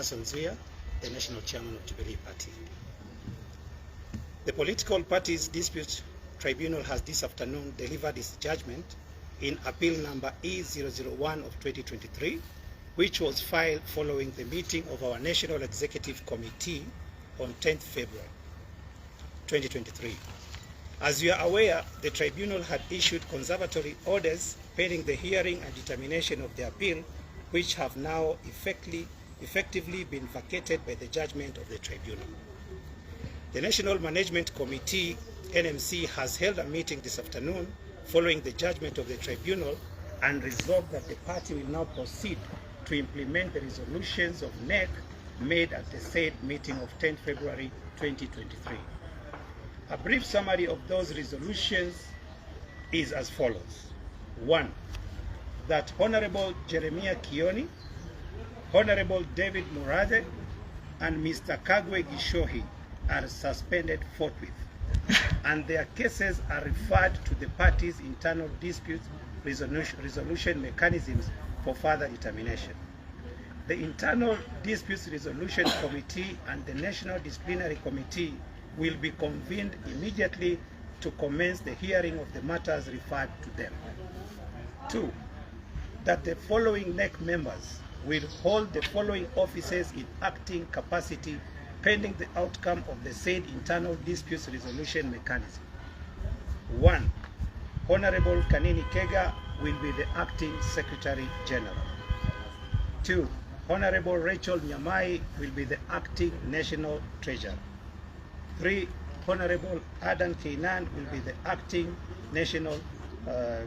Hassan Zuya, the National Chairman of Jubilee Party. The Political Parties Dispute Tribunal has this afternoon delivered its judgment in appeal number E001 of 2023, which was filed following the meeting of our National Executive Committee on 10th February 2023. As you are aware, the tribunal had issued conservatory orders pending the hearing and determination of the appeal, which have now effectively been vacated by the judgment of the tribunal. The National Management Committee, NMC, has held a meeting this afternoon following the judgment of the tribunal and resolved that the party will now proceed to implement the resolutions of NEC made at the said meeting of 10 February 2023. A brief summary of those resolutions is as follows. 1. That Honorable Jeremiah Kioni, Honorable David Murade, and Mr. Kagwe Gishohi are suspended forthwith, and their cases are referred to the parties' internal dispute resolution mechanisms for further determination. The Internal Disputes Resolution Committee and the National Disciplinary Committee will be convened immediately to commence the hearing of the matters referred to them. 2. That the following NEC members will hold the following offices in acting capacity pending the outcome of the said internal disputes resolution mechanism. 1. Honorable Kanini Kega will be the acting Secretary General. 2. Honorable Rachel Nyamai will be the acting National Treasurer. 3. Honorable Adan Keinan will be the acting National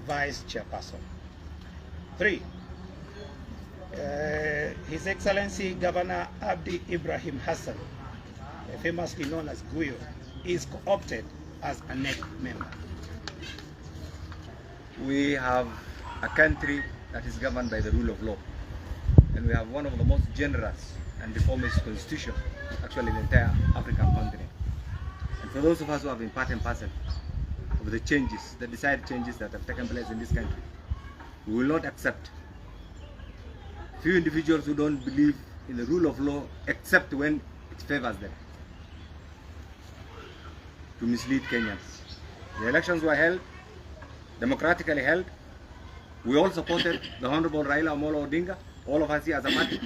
Vice Chairperson. 3. His Excellency Governor Abdi Ibrahim Hassan, famously known as Guyo, is co-opted as a NEC member. We have a country that is governed by the rule of law, and we have one of the most generous and reformist constitutions actually in the entire African continent. And for those of us who have been part and parcel of the changes, the desired changes that have taken place in this country, we will not accept few individuals who don't believe in the rule of law except when it favors them to mislead Kenyans. The elections were held, democratically held. We all supported the Honorable Raila Amolo Odinga, all of us here as a party,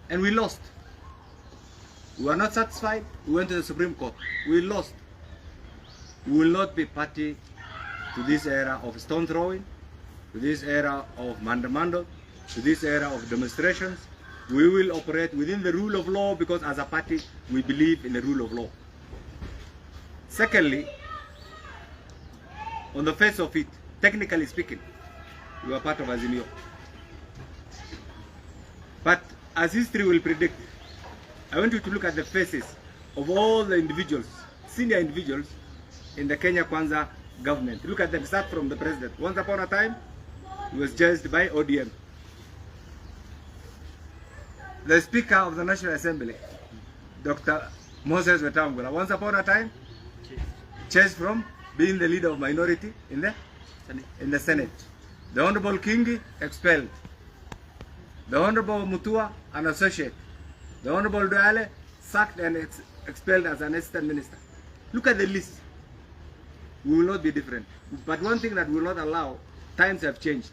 and we lost. We were not satisfied. We went to the Supreme Court. We lost. We will not be party to this era of stone throwing, to this era of mandamando, to this era of demonstrations. We will operate within the rule of law because as a party we believe in the rule of law. Secondly, on the face of it, technically speaking, we are part of Azimio. But as history will predict, I want you to look at the faces of all the individuals, senior individuals in the Kenya Kwanza government. Look at them, start from the president. Once upon a time, he was judged by ODM. The Speaker of the National Assembly, Dr. Moses Wetangula, once upon a time, changed from being the leader of minority in the Senate. The Honorable Kingi, expelled. The Honorable Mutua, an associate. The Honorable Duale, sacked and expelled as an assistant minister. Look at the list. We will not be different. But one thing that we will not allow, times have changed.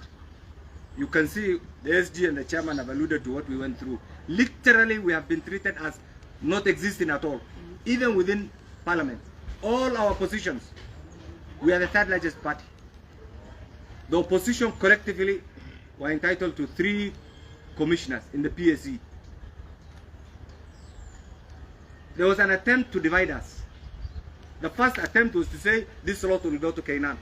You can see the SG and the chairman have alluded to what we went through. Literally, we have been treated as not existing at all, even within parliament. All our positions, we are the third largest party. The opposition collectively were entitled to 3 commissioners in the PSC. There was an attempt to divide us. The first attempt was to say this slot will go to Kainan.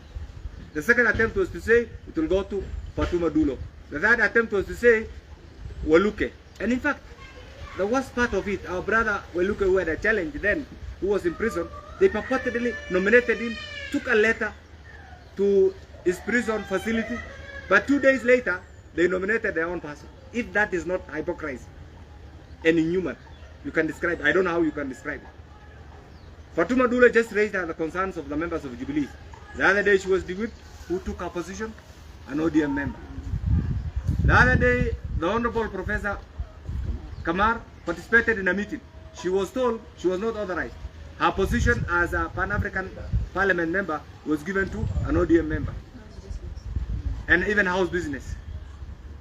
The second attempt was to say it will go to Fatuma Dulo. The third attempt was to say Waluke. And in fact, the worst part of it, our brother Waluke, who had a challenge then, who was in prison, they purportedly nominated him, took a letter to his prison facility, but 2 days later, they nominated their own person. If that is not hypocrisy and inhuman, you can describe it. I don't know how you can describe it. Fatuma Dule just raised the concerns of the members of Jubilee. The other day she was the whip who took her position, an ODM member. The other day, the Honorable Professor Kamar participated in a meeting. She was told she was not authorized. Her position as a Pan-African Parliament member was given to an ODM member. And even house business.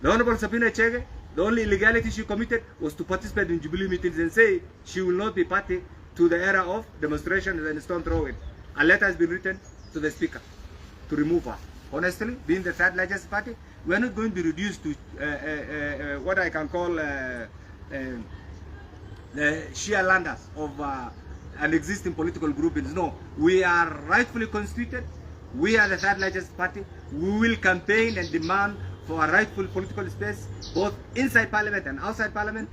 The Honorable Sabina Chege, the only illegality she committed was to participate in Jubilee meetings and say she will not be party to the era of demonstrations and stone throwing. A letter has been written to the Speaker to remove her. Honestly, being the third largest party, we are not going to be reduced to what I can call the Shia landers of an existing political groupings. No, we are rightfully constituted. We are the third largest party. We will campaign and demand for a rightful political space, both inside Parliament and outside Parliament.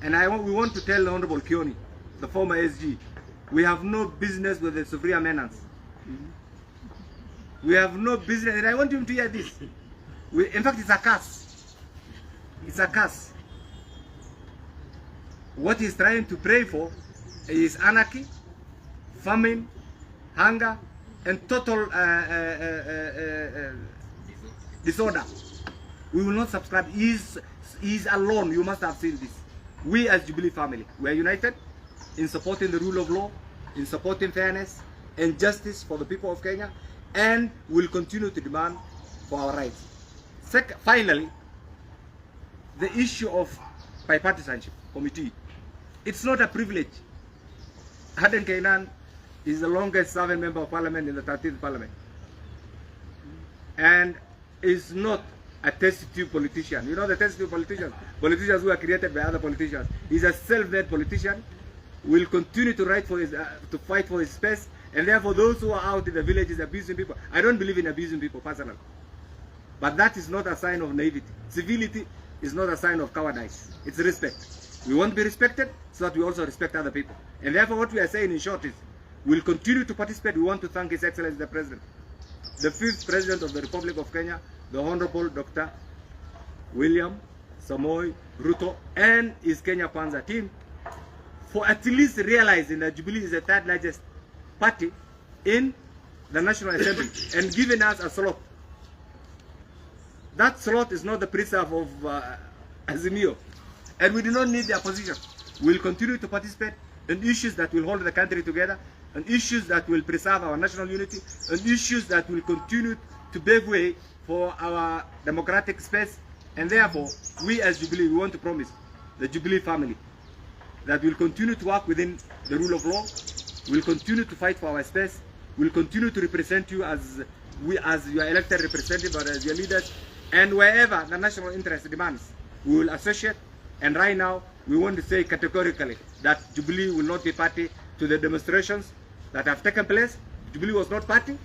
And we want to tell the Honorable Kioni, the former SG, we have no business with the Sufria menace. We have no business, and I want him to hear this. In fact, it's a curse. It's a curse. What he's trying to pray for is anarchy, famine, hunger, and total disorder. We will not subscribe. He's alone. You must have seen this. We as Jubilee family, we are united in supporting the rule of law, in supporting fairness and justice for the people of Kenya, and will continue to demand for our rights. Finally, the issue of bipartisanship committee. It's not a privilege. Aden Kainan is the longest serving member of parliament in the 13th parliament, and is not a test tube politician. You know the test tube politicians who are created by other politicians. He's a self-made politician. Will continue to fight for his space, and therefore those who are out in the villages abusing people. I don't believe in abusing people personally, but that is not a sign of naivety. Civility is not a sign of cowardice. It's respect. We want to be respected so that we also respect other people. And therefore what we are saying in short is, we'll continue to participate. We want to thank His Excellency the President, the 5th President of the Republic of Kenya, the Honorable Dr. William Samoei Ruto, and his Kenya Kwanza team, for at least realizing that Jubilee is the third largest party in the National Assembly and giving us a slot. That slot is not the preserve of Azimio, and we do not need the opposition. We will continue to participate in issues that will hold the country together, and issues that will preserve our national unity, and issues that will continue to pave way for our democratic space. And therefore, we as Jubilee, we want to promise the Jubilee family that we'll continue to work within the rule of law, we'll continue to fight for our space, we'll continue to represent you as your elected representative or as your leaders, and wherever the national interest demands, we will associate. And right now, we want to say categorically that Jubilee will not be party to the demonstrations that have taken place. Jubilee was not party.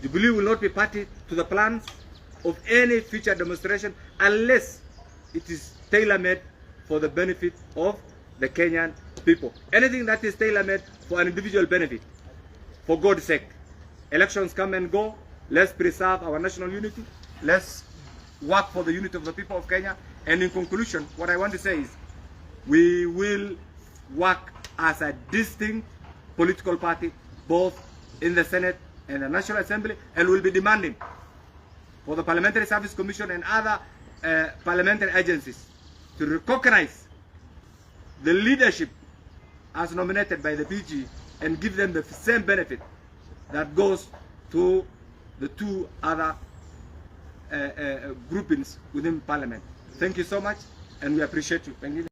Jubilee will not be party to the plans of any future demonstration unless it is tailor-made for the benefit of the Kenyan people. Anything that is tailor-made for an individual benefit, for God's sake. Elections come and go. Let's preserve our national unity. Let's work for the unity of the people of Kenya. And in conclusion, what I want to say is, we will work as a distinct political party, both in the Senate and the National Assembly, and will be demanding for the Parliamentary Service Commission and other parliamentary agencies to recognize the leadership as nominated by the PG and give them the same benefit that goes to the two other groupings within Parliament. Thank you so much, and we appreciate you. Thank you.